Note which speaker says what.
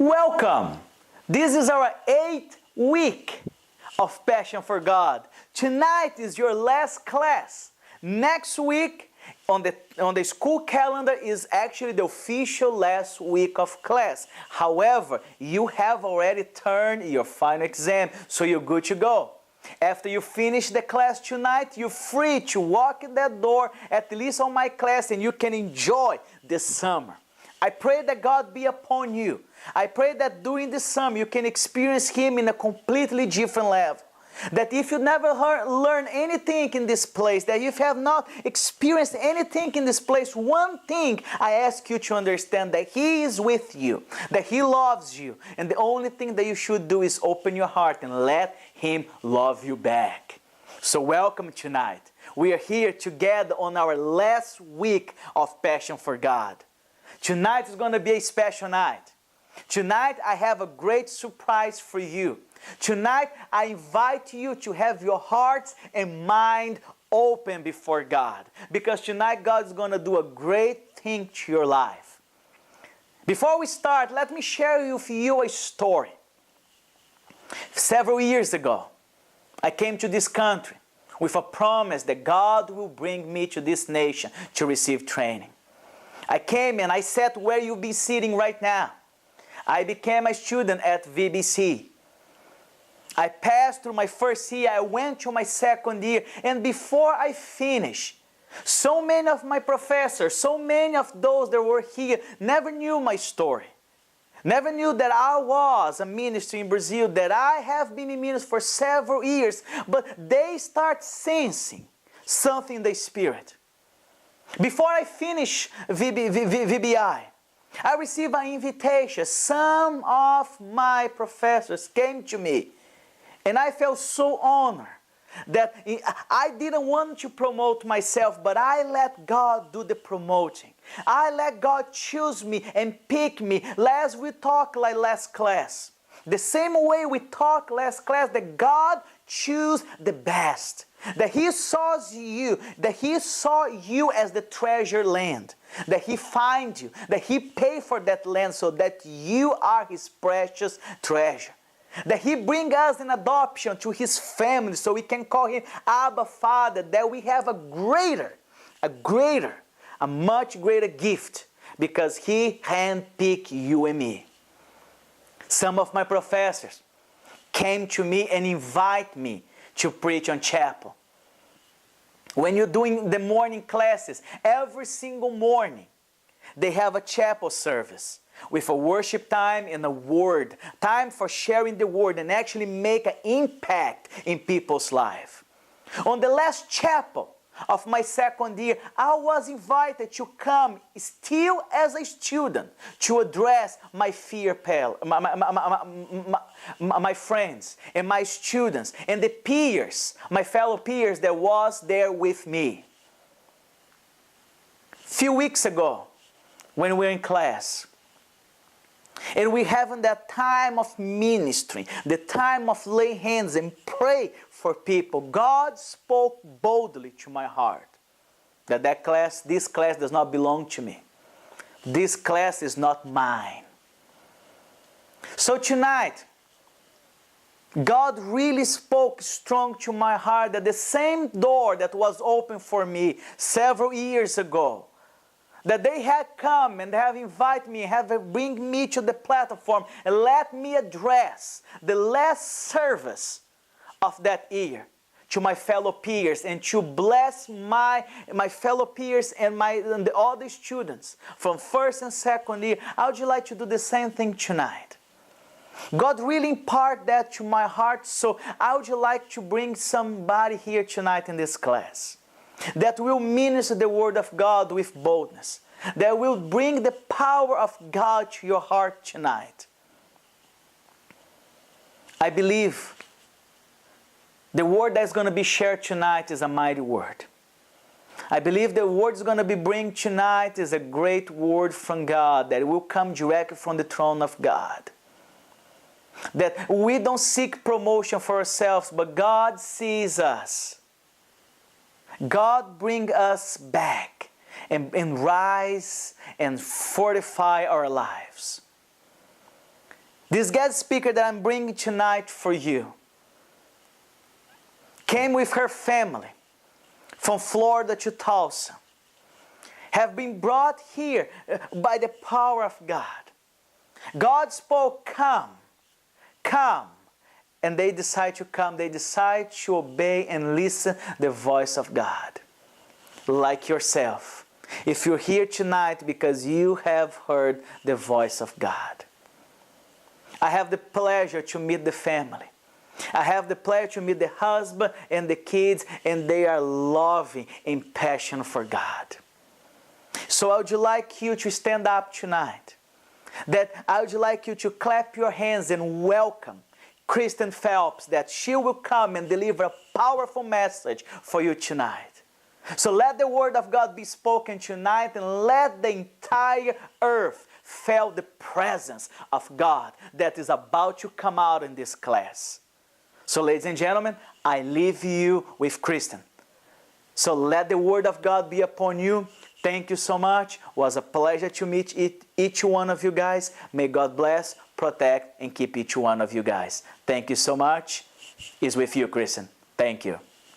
Speaker 1: Welcome! This is our 8th week of Passion for God. Tonight is your last class. Next week on the school calendar is actually the official last week of class. However, you have already turned your final exam, so you're good to go. After you finish the class tonight, you're free to walk in that door, at least on my class, and you can enjoy the summer. I pray that God be upon you. I pray that during the summer you can experience Him in a completely different level. That if you never learn anything in this place, that if you have not experienced anything in this place, one thing I ask you to understand, that He is with you, that He loves you, and the only thing that you should do is open your heart and let Him love you back. So welcome tonight. We are here together on our last week of Passion for God. Tonight is going to be a special night. Tonight I have a great surprise for you. Tonight I invite you to have your hearts and mind open before God. Because tonight God is going to do a great thing to your life. Before we start, let me share with you a story. Several years ago, I came to this country with a promise that God will bring me to this nation to receive training. I came and I sat where you'll be sitting right now. I became a student at VBC. I passed through my first year, I went to my second year, and before I finished, so many of my professors, so many of those that were here never knew my story. Never knew that I was a minister in Brazil, that I have been in ministry for several years, but they start sensing something in the spirit. Before I finished VBI, I received an invitation. Some of my professors came to me, and I felt so honored that I didn't want to promote myself, but I let God do the promoting. I let God choose me and pick me. As we talked like last class, the same way we talked last class, that God choose the best. That He saw you as the treasure land. That He find you, that He paid for that land so that you are His precious treasure. That He bring us in adoption to His family so we can call Him Abba Father. That we have a much greater gift because He handpicked you and me. Some of my professors came to me and invite me to preach on chapel. When you're doing the morning classes, every single morning, they have a chapel service with a worship time and a word, time for sharing the word and actually make an impact in people's life. On the last chapel of my second year, I was invited to come still as a student to address my my friends and my students and the peers, my fellow peers that was there with me. Few weeks ago, when we were in class, and we having that time of ministry, the time of lay hands and pray for people, God spoke boldly to my heart that this class does not belong to me. This class is not mine. So tonight, God really spoke strong to my heart that the same door that was open for me several years ago, that they had come and have invited me, have bring me to the platform and let me address the last service of that year to my fellow peers and to bless my fellow peers and the other students from first and second year. I would like to do the same thing tonight. God really imparted that to my heart, so I would like to bring somebody here tonight in this class that will minister the Word of God with boldness, that will bring the power of God to your heart tonight. I believe the word that's going to be shared tonight is a mighty word. I believe the word is going to be bring tonight is a great word from God that will come directly from the throne of God. That we don't seek promotion for ourselves, but God sees us. God bring us back and rise and fortify our lives. This guest speaker that I'm bringing tonight for you came with her family from Florida to Tulsa, have been brought here by the power of God. God spoke, come, come. And they decide to come. They decide to obey and listen the voice of God. Like yourself. If you're here tonight because you have heard the voice of God. I have the pleasure to meet the family. I have the pleasure to meet the husband and the kids, and they are loving and passionate for God. So I would like you to stand up tonight. That I would like you to clap your hands and welcome Kristen Phelps, that she will come and deliver a powerful message for you tonight. So let the word of God be spoken tonight, and let the entire earth feel the presence of God that is about to come out in this class. So ladies and gentlemen, I leave you with Kristen. So let the word of God be upon you. Thank you so much. It was a pleasure to meet each one of you guys. May God bless, protect, and keep each one of you guys. Thank you so much. It's with you, Kristen. Thank you.